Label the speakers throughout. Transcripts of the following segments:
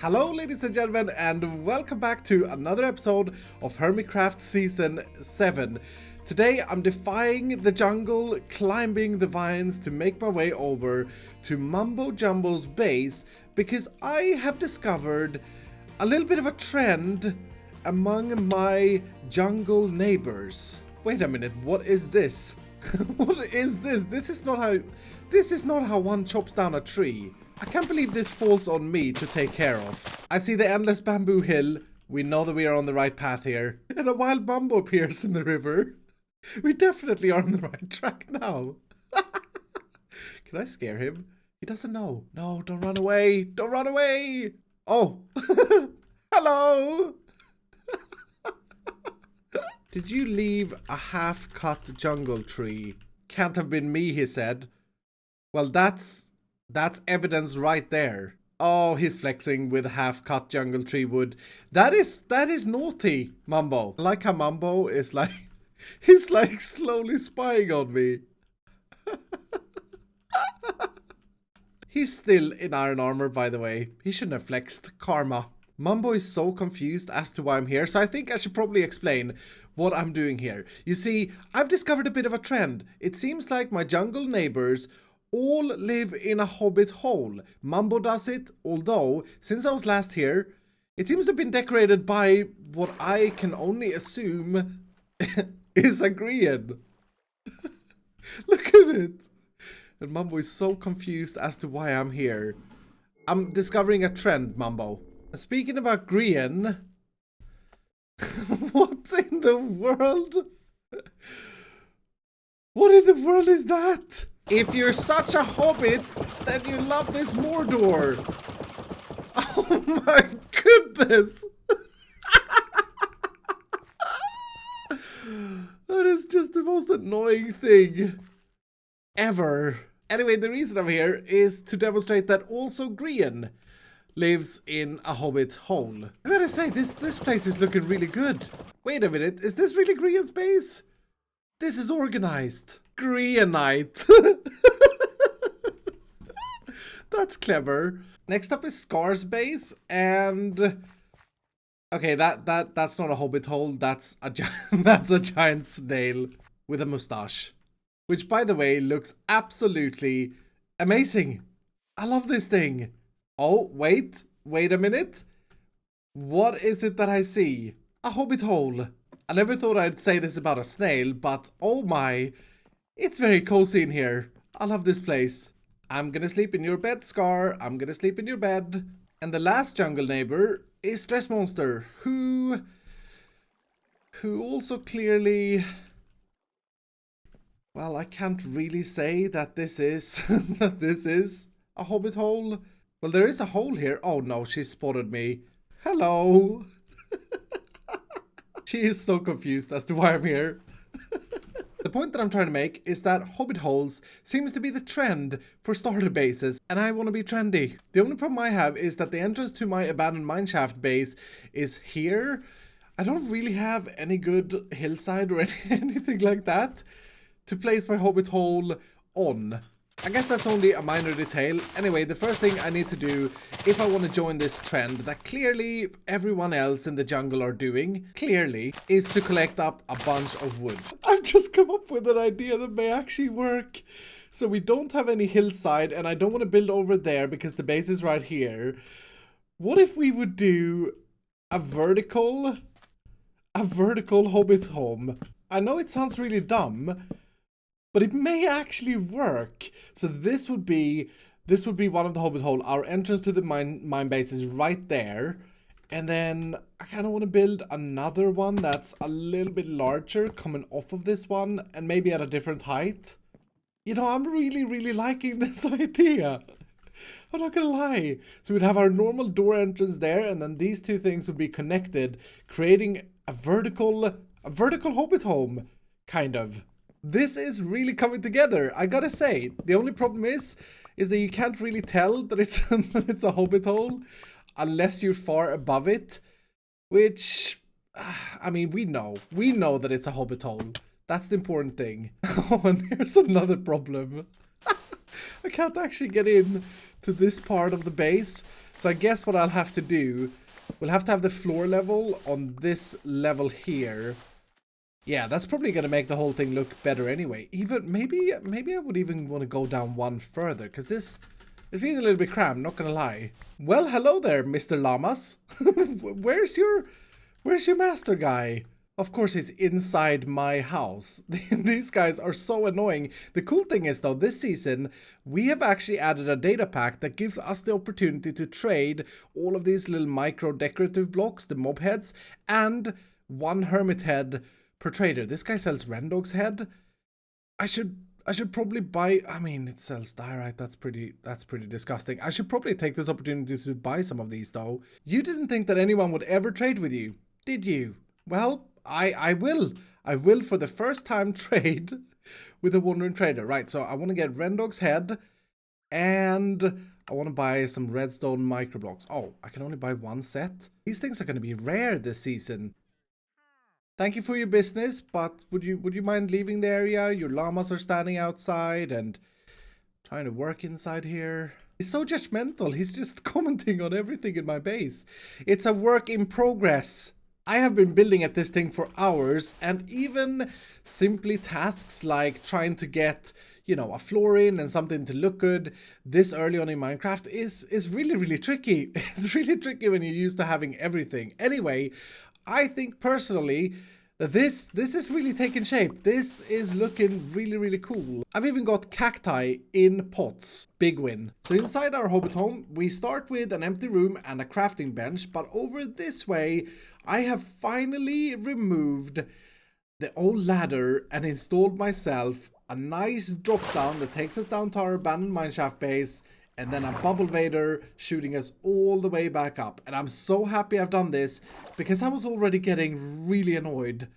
Speaker 1: Hello ladies and gentlemen, and welcome back to another episode of Hermitcraft Season 7. Today I'm defying the jungle, climbing the vines to make my way over to Mumbo Jumbo's base because I have discovered a little bit of a trend among my jungle neighbors. Wait a minute, what is this? What is this? This is not how one chops down a tree. I can't believe this falls on me to take care of. I see the endless bamboo hill. We know that we are on the right path here. And a wild bumbo appears in the river. We definitely are on the right track now. Can I scare him? He doesn't know. No, don't run away. Don't run away. Oh. Hello. Did you leave a half-cut jungle tree? Can't have been me, he said. Well, that's evidence right there. Oh, he's flexing with half-cut jungle tree wood. That is naughty, Mumbo. I like how Mumbo is like, he's like slowly spying on me. He's still in iron armor, by the way. He shouldn't have flexed. Karma. Mumbo is so confused as to why I'm here, so I think I should probably explain what I'm doing here. You see, I've discovered a bit of a trend. It seems like my jungle neighbors all live in a hobbit hole. Mumbo does it, although, since I was last here, it seems to have been decorated by what I can only assume is a Grian. Look at it. And Mumbo is so confused as to why I'm here. I'm discovering a trend, Mumbo. Speaking about Grian, what in the world? What in the world is that? If you're such a hobbit, then you love this Mordor. Oh my goodness. That is just the most annoying thing ever. Anyway, the reason I'm here is to demonstrate that also Grian lives in a hobbit hole. I gotta say, this place is looking really good. Wait a minute, is this really Grian's base? This is organized. Grianite. That's clever. Next up is Scar's base, and okay, that's not a hobbit hole. That's a that's a giant snail with a mustache, which, by the way, looks absolutely amazing. I love this thing. Oh, wait a minute. What is it that I see? A hobbit hole. I never thought I'd say this about a snail, but oh my, it's very cozy in here. I love this place. I'm gonna sleep in your bed, Scar. I'm gonna sleep in your bed. And the last jungle neighbor is Stress Monster, who also clearly, well, I can't really say that this is that this is a hobbit hole. Well, there is a hole here. Oh no, she spotted me. Hello. She is so confused as to why I'm here. The point that I'm trying to make is that hobbit holes seems to be the trend for starter bases, and I want to be trendy. The only problem I have is that the entrance to my abandoned mineshaft base is here. I don't really have any good hillside or anything like that to place my hobbit hole on. I guess that's only a minor detail. Anyway, the first thing I need to do if I want to join this trend that clearly everyone else in the jungle are doing, clearly, is to collect up a bunch of wood. I've just come up with an idea that may actually work. So we don't have any hillside, and I don't want to build over there because the base is right here. What if we would do a vertical hobbit home? I know it sounds really dumb, but it may actually work. So this would be one of the hobbit hole. Our entrance to the mine base is right there. And then I kind of want to build another one that's a little bit larger coming off of this one and maybe at a different height. You know, I'm really liking this idea. I'm not gonna lie. So we'd have our normal door entrance there, and then these two things would be connected, creating a vertical hobbit home, kind of. This is really coming together, I gotta say. The only problem is that you can't really tell that it's that it's a hobbit hole unless you're far above it, which, I mean, we know that it's a hobbit hole. That's the important thing. Oh, and here's another problem. I can't actually get in to this part of the base. So I guess what I'll have to do, we'll have to have the floor level on this level here. Yeah, that's probably going to make the whole thing look better anyway. Even maybe I would even want to go down one further, because this feels a little bit cramped, not going to lie. Well, hello there, Mr. Llamas. Where's your master guy? Of course, he's inside my house. These guys are so annoying. The cool thing is, though, this season, we have actually added a data pack that gives us the opportunity to trade all of these little micro decorative blocks, the mob heads, and one hermit head per trader. This guy sells Rendog's head. I should probably buy, I mean, it sells diorite. That's pretty disgusting. I should probably take this opportunity to buy some of these, though. You didn't think that anyone would ever trade with you, did you? Well, I will for the first time trade with a wandering trader. Right, so I want to get Rendog's head, and I want to buy some redstone microblocks. Oh, I can only buy one set. These things are going to be rare this season. Thank you for your business, but would you mind leaving the area? Your llamas are standing outside and trying to work inside here. He's so judgmental. He's just commenting on everything in my base. It's a work in progress. I have been building at this thing for hours, and even simply tasks like trying to get, you know, a floor in and something to look good this early on in Minecraft is really, really tricky. It's really tricky when you're used to having everything. Anyway, I think personally that this is really taking shape. This is looking really, really cool. I've even got cacti in pots. Big win. So inside our hobbit home, we start with an empty room and a crafting bench, but over this way, I have finally removed the old ladder and installed myself a nice drop down that takes us down to our abandoned mineshaft base, and then a bubble vader shooting us all the way back up. And I'm so happy I've done this, because I was already getting really annoyed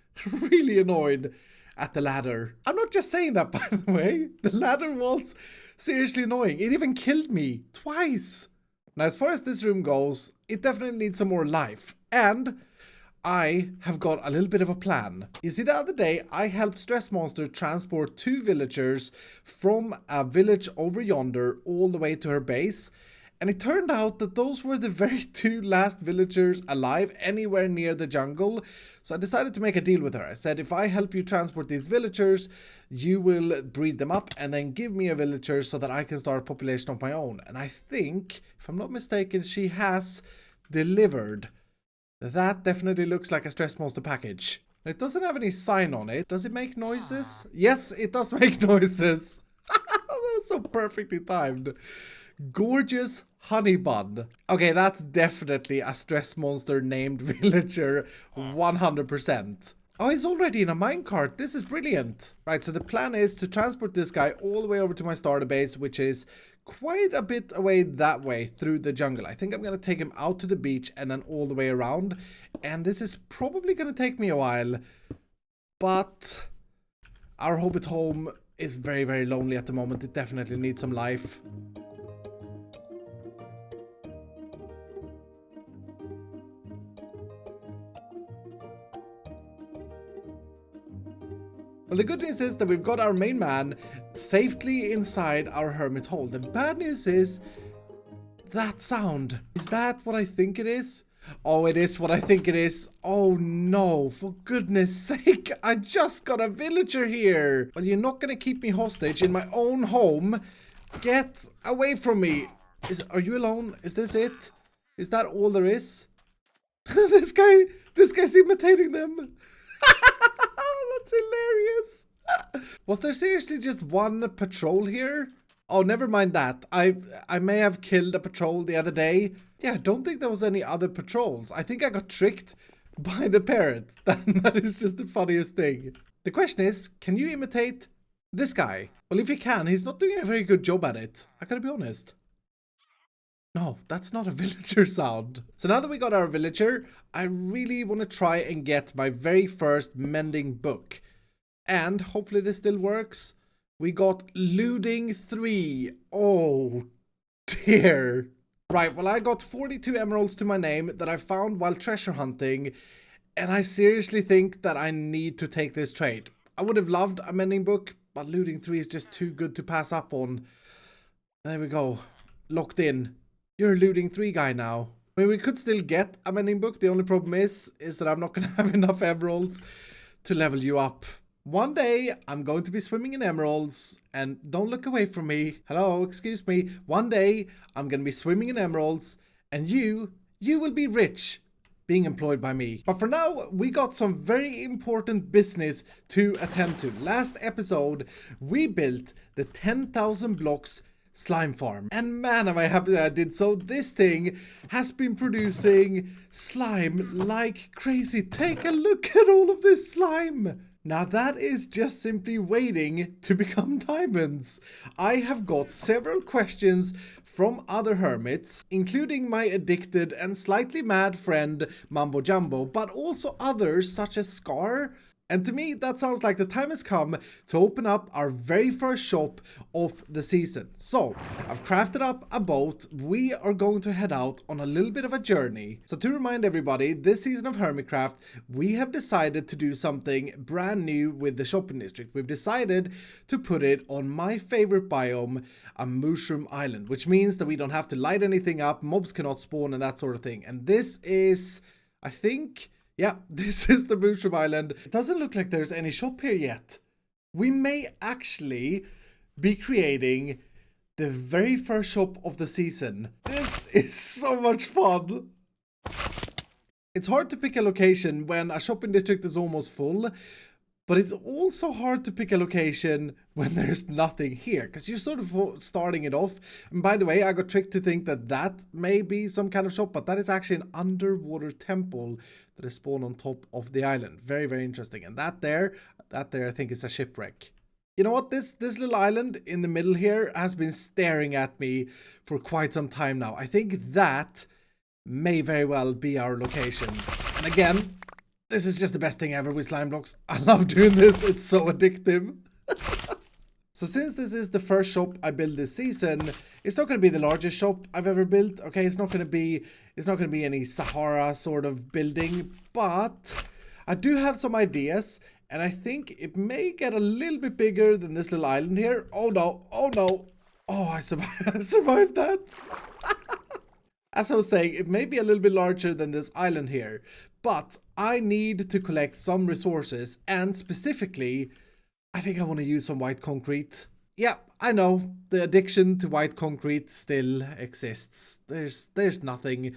Speaker 1: at the ladder. I'm not just saying that, by the way. The ladder was seriously annoying. It even killed me twice. Now, as far as this room goes, it definitely needs some more life. And I have got a little bit of a plan. You see, the other day I helped Stress Monster transport 2 villagers from a village over yonder all the way to her base. And it turned out that those were the very 2 last villagers alive anywhere near the jungle. So I decided to make a deal with her. I said, if I help you transport these villagers, you will breed them up and then give me a villager so that I can start a population of my own. And I think, if I'm not mistaken, she has delivered. That definitely looks like a Stress Monster package. It doesn't have any sign on it. Does it make noises? Yes, it does make noises. That was so perfectly timed. Gorgeous honey bun. Okay, that's definitely a Stress Monster named villager. 100%. Oh, he's already in a minecart. This is brilliant. Right, so the plan is to transport this guy all the way over to my starter base, which is quite a bit away that way through the jungle. I think I'm going to take him out to the beach and then all the way around. And this is probably going to take me a while. But our hobbit home is very, very lonely at the moment. It definitely needs some life. Well, the good news is that we've got our main man safely inside our hermit hole. The bad news is that sound. Is that what I think it is? Oh, it is what I think it is. Oh no, for goodness sake, I just got a villager here. Well, you're not gonna keep me hostage in my own home. Get away from me. Are you alone? Is this it? Is that all there is? This guy's imitating them. That's hilarious. Was there seriously just one patrol here? Oh, never mind that. I may have killed a patrol the other day. Yeah, I don't think there was any other patrols. I think I got tricked by the parrot. That is just the funniest thing. The question is, can you imitate this guy? Well, if you can, he's not doing a very good job at it. I gotta be honest. No, that's not a villager sound. So now that we got our villager, I really want to try and get my very first mending book. And hopefully this still works. We got looting 3. Oh dear. Right, well, I got 42 emeralds to my name that I found while treasure hunting. And I seriously think that I need to take this trade. I would have loved a mending book, but looting 3 is just too good to pass up on. There we go. Locked in. You're a looting 3 guy now. I mean, we could still get a mending book. The only problem is that I'm not gonna have enough emeralds to level you up. One day, I'm going to be swimming in emeralds, and don't look away from me. Hello, excuse me. One day, I'm gonna be swimming in emeralds, and you will be rich being employed by me. But for now, we got some very important business to attend to. Last episode, we built the 10,000 blocks slime farm. And man, am I happy that I did so. This thing has been producing slime like crazy. Take a look at all of this slime. Now that is just simply waiting to become diamonds. I have got several questions from other hermits, including my addicted and slightly mad friend Mambo Jumbo, but also others such as Scar. And to me, that sounds like the time has come to open up our very first shop of the season. So, I've crafted up a boat. We are going to head out on a little bit of a journey. So to remind everybody, this season of Hermitcraft, we have decided to do something brand new with the shopping district. We've decided to put it on my favorite biome, a mushroom island, which means that we don't have to light anything up, mobs cannot spawn and that sort of thing. And this is, I think... yeah, this is the Mushroom Island. It doesn't look like there's any shop here yet. We may actually be creating the very first shop of the season. This is so much fun. It's hard to pick a location when a shopping district is almost full, but it's also hard to pick a location when there's nothing here, because you're sort of starting it off. And by the way, I got tricked to think that that may be some kind of shop, but that is actually an underwater temple that is spawned on top of the island. Very, very interesting. And that there I think is a shipwreck. You know what? This little island in the middle here has been staring at me for quite some time now. I think that may very well be our location. And again, this is just the best thing ever with slime blocks. I love doing this. It's so addictive. So since this is the first shop I build this season, it's not going to be the largest shop I've ever built. Okay, it's not going to be any Sahara sort of building, but I do have some ideas, and I think it may get a little bit bigger than this little island here. Oh no, oh no. Oh, I survived, I survived that. As I was saying, it may be a little bit larger than this island here, but I need to collect some resources, and specifically, I think I want to use some white concrete. Yeah, I know, the addiction to white concrete still exists. There's nothing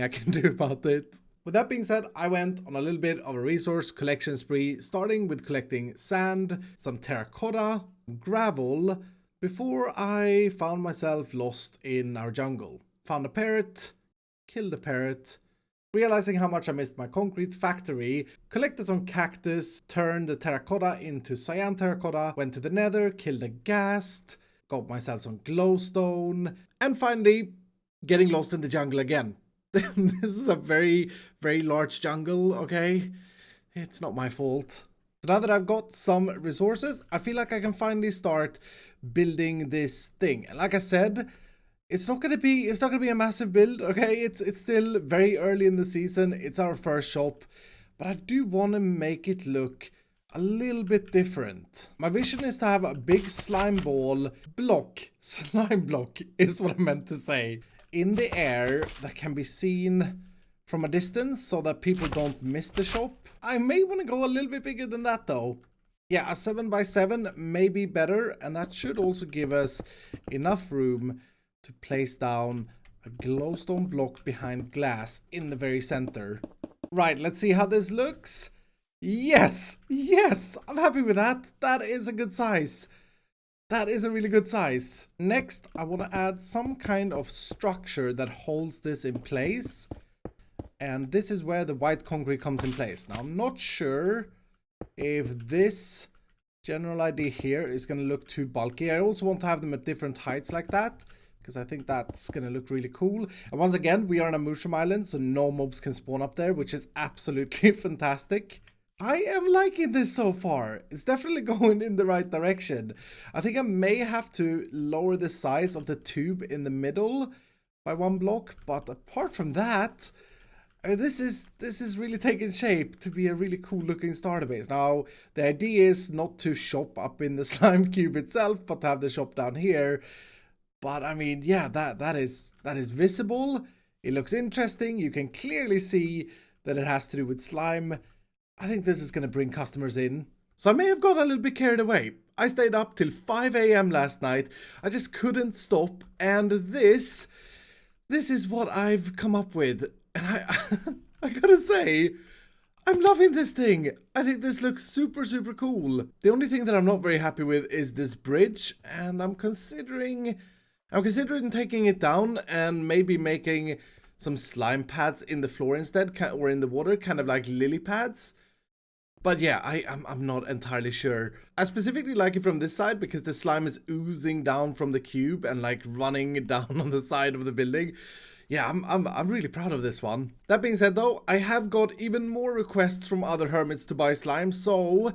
Speaker 1: I can do about it. With that being said, I went on a little bit of a resource collection spree, starting with collecting sand, some terracotta, gravel, before I found myself lost in our jungle. Found a parrot, killed the parrot, realizing how much I missed my concrete factory, collected some cactus, turned the terracotta into cyan terracotta, went to the nether, killed a ghast, got myself some glowstone, and finally, getting lost in the jungle again. This is a very, very large jungle, okay? It's not my fault. So now that I've got some resources, I feel like I can finally start building this thing. And like I said, it's not gonna be a massive build, okay? It's still very early in the season. It's our first shop, but I do want to make it look a little bit different. My vision is to have a big slime block is what I meant to say, in the air that can be seen from a distance so that people don't miss the shop. I may want to go a little bit bigger than that though. Yeah, a 7x7 may be better, and that should also give us enough room to place down a glowstone block behind glass in the very center. Right, let's see how this looks. Yes, yes, I'm happy with that. That is a good size. That is a really good size. Next, I want to add some kind of structure that holds this in place. And this is where the white concrete comes in place. Now, I'm not sure if this general idea here is going to look too bulky. I also want to have them at different heights like that, because I think that's going to look really cool. And once again, we are on a mushroom island, so no mobs can spawn up there, which is absolutely fantastic. I am liking this so far. It's definitely going in the right direction. I think I may have to lower the size of the tube in the middle by 1 block, but apart from that, this is really taking shape to be a really cool looking starter base. Now, the idea is not to shop up in the slime cube itself, but to have the shop down here. But I mean, yeah, that is visible. It looks interesting. You can clearly see that it has to do with slime. I think this is going to bring customers in. So I may have got a little bit carried away. I stayed up till 5 a.m. last night. I just couldn't stop. And this is what I've come up with. And I gotta say, I'm loving this thing. I think this looks super, super cool. The only thing that I'm not very happy with is this bridge. And I'm considering taking it down and maybe making some slime pads in the floor instead, or in the water, kind of like lily pads. But yeah, I'm not entirely sure. I specifically like it from this side because the slime is oozing down from the cube and like running down on the side of the building. Yeah, I'm really proud of this one. That being said though, I have got even more requests from other hermits to buy slime, so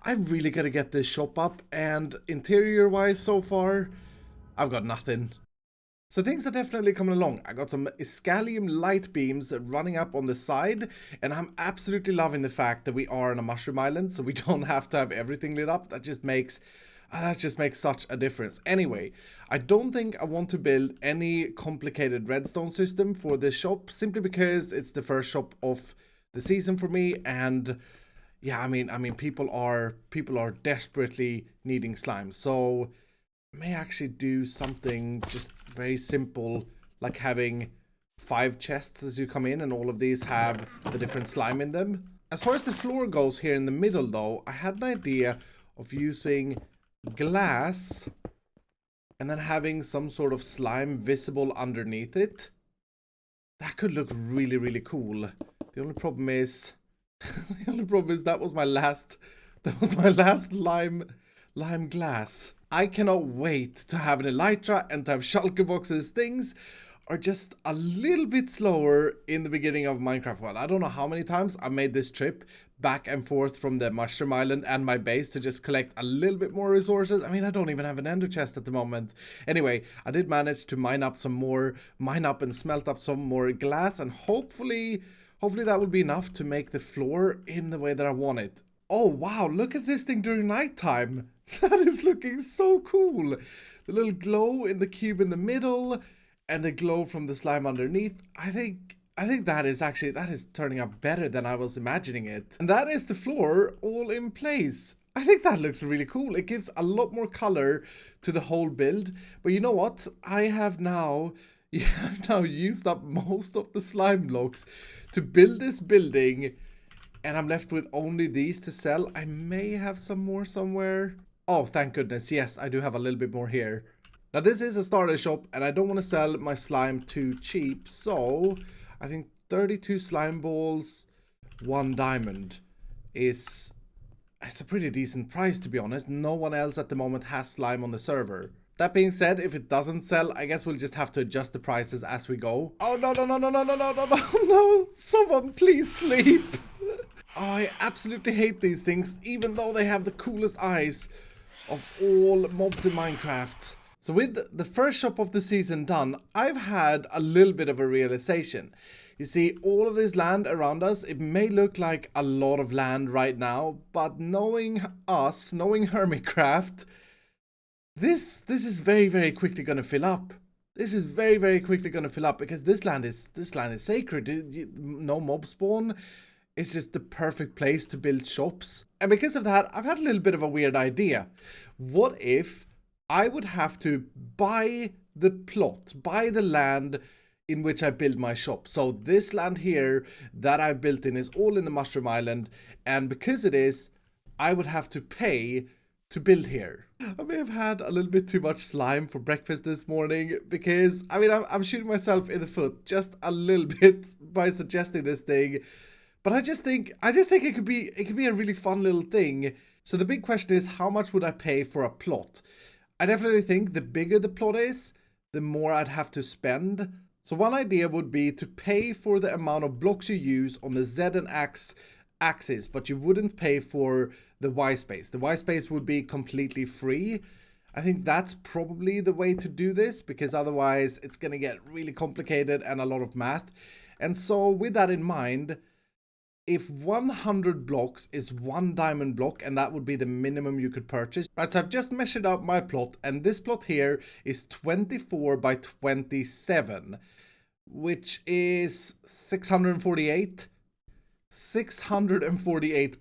Speaker 1: I've really got to get this shop up, and interior wise so far, I've got nothing. So things are definitely coming along. I got some Iskallium light beams running up on the side, and I'm absolutely loving the fact that we are on a mushroom island, so we don't have to have everything lit up. That just makes such a difference. Anyway, I don't think I want to build any complicated redstone system for this shop, simply because it's the first shop of the season for me, and yeah, I mean people are desperately needing slime. So I may actually do something just very simple, like having 5 chests as you come in, and all of these have the different slime in them. As far as the floor goes here in the middle though, I had an idea of using glass and then having some sort of slime visible underneath it. That could look really, really cool. The only problem is that was my last lime glass. I cannot wait to have an elytra and to have shulker boxes. Things are just a little bit slower in the beginning of Minecraft World. I don't know how many times I made this trip back and forth from the mushroom island and my base to just collect a little bit more resources. I mean, I don't even have an ender chest at the moment. Anyway, I did manage to mine up and smelt up some more glass, and hopefully that will be enough to make the floor in the way that I want it. Oh wow, look at this thing during nighttime. That is looking so cool. The little glow in the cube in the middle and the glow from the slime underneath. I think that is turning out better than I was imagining it. And that is the floor all in place. I think that looks really cool. It gives a lot more color to the whole build. But you know what? I have now used up most of the slime blocks to build this building, and I'm left with only these to sell. I may have some more somewhere. Oh, thank goodness. Yes, I do have a little bit more here. Now, this is a starter shop, and I don't want to sell my slime too cheap. So, I think 32 slime balls, 1 diamond it's a pretty decent price, to be honest. No one else at the moment has slime on the server. That being said, if it doesn't sell, I guess we'll just have to adjust the prices as we go. Oh, no. Someone please sleep. Oh, I absolutely hate these things, even though they have the coolest eyes of all mobs in Minecraft. So with the first shop of the season done, I've had a little bit of a realization. You see, all of this land around us, it may look like a lot of land right now, but knowing us, knowing Hermitcraft, this is very, very quickly going to fill up. This is very, very quickly going to fill up because this land is sacred. No mob spawn. It's just the perfect place to build shops. And because of that, I've had a little bit of a weird idea. What if I would have to buy the land in which I build my shop? So this land here that I've built in is all in the Mushroom Island. And because it is, I would have to pay to build here. I may have had a little bit too much slime for breakfast this morning because, I mean, I'm shooting myself in the foot just a little bit by suggesting this thing. But I just think it could be a really fun little thing. So the big question is, how much would I pay for a plot? I definitely think the bigger the plot is, the more I'd have to spend. So one idea would be to pay for the amount of blocks you use on the Z and X axis, but you wouldn't pay for the Y space. The Y space would be completely free. I think that's probably the way to do this, because otherwise it's going to get really complicated and a lot of math. And so with that in mind, if 100 blocks is 1 diamond block, and that would be the minimum you could purchase. Right, so I've just measured out my plot, and this plot here is 24 by 27, which is 648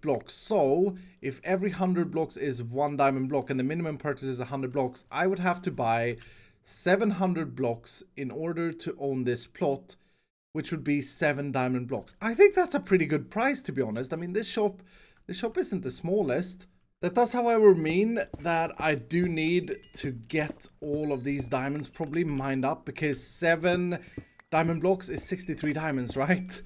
Speaker 1: blocks. So if every 100 blocks is 1 diamond block and the minimum purchase is 100 blocks, I would have to buy 700 blocks in order to own this plot, which would be 7 diamond blocks. I think that's a pretty good price, to be honest. I mean, this shop isn't the smallest. That does, however, mean that I do need to get all of these diamonds probably mined up, because 7 diamond blocks is 63 diamonds, right?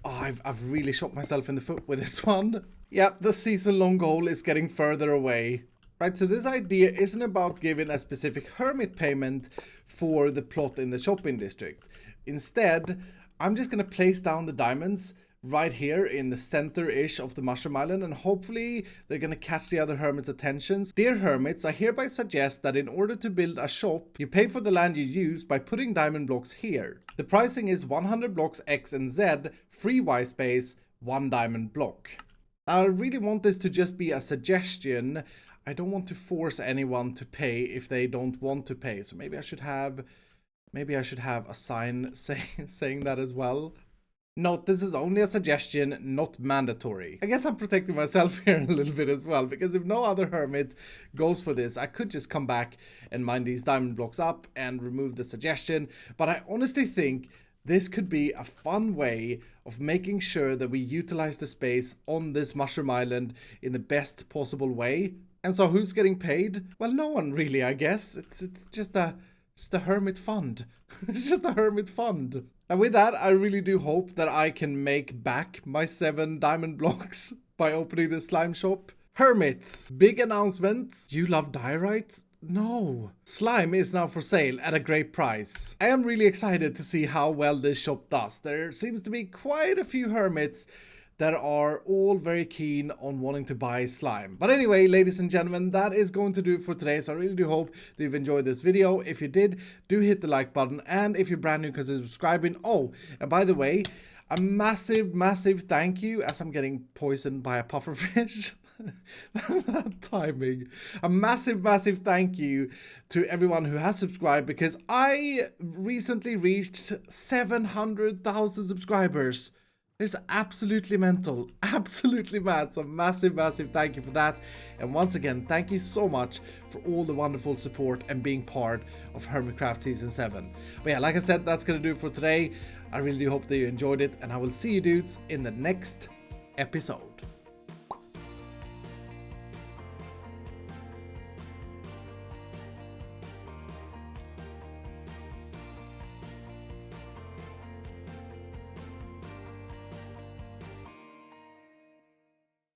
Speaker 1: Oh, I've really shot myself in the foot with this one. Yep, the season-long goal is getting further away. Right, so this idea isn't about giving a specific hermit payment for the plot in the shopping district. Instead, I'm just going to place down the diamonds right here in the center-ish of the Mushroom Island, and hopefully they're going to catch the other hermits' attentions. Dear hermits, I hereby suggest that in order to build a shop, you pay for the land you use by putting diamond blocks here. The pricing is 100 blocks X and Z, free Y space, 1 diamond block. Now, I really want this to just be a suggestion. I don't want to force anyone to pay if they don't want to pay. So maybe I should have a sign saying that as well. Note, this is only a suggestion, not mandatory. I guess I'm protecting myself here a little bit as well, because if no other hermit goes for this, I could just come back and mine these diamond blocks up and remove the suggestion. But I honestly think this could be a fun way of making sure that we utilize the space on this Mushroom Island in the best possible way. And so who's getting paid? Well, no one really, I guess. It's just a hermit fund. It's just a hermit fund. And with that, I really do hope that I can make back my 7 diamond blocks by opening the slime shop. Hermits, big announcement. You love diorite? No. Slime is now for sale at a great price. I am really excited to see how well this shop does. There seems to be quite a few hermits that are all very keen on wanting to buy slime. But anyway, ladies and gentlemen, that is going to do it for today. So I really do hope that you've enjoyed this video. If you did, do hit the like button. And if you're brand new, consider subscribing. Oh, and by the way, a massive thank you, as I'm getting poisoned by a pufferfish. That timing. A massive thank you to everyone who has subscribed, because I recently reached 700,000 subscribers. It's absolutely mental, absolutely mad. So massive thank you for that. And once again, thank you so much for all the wonderful support and being part of Hermitcraft Season 7. But yeah, like I said, that's going to do it for today. I really do hope that you enjoyed it, and I will see you dudes in the next episode.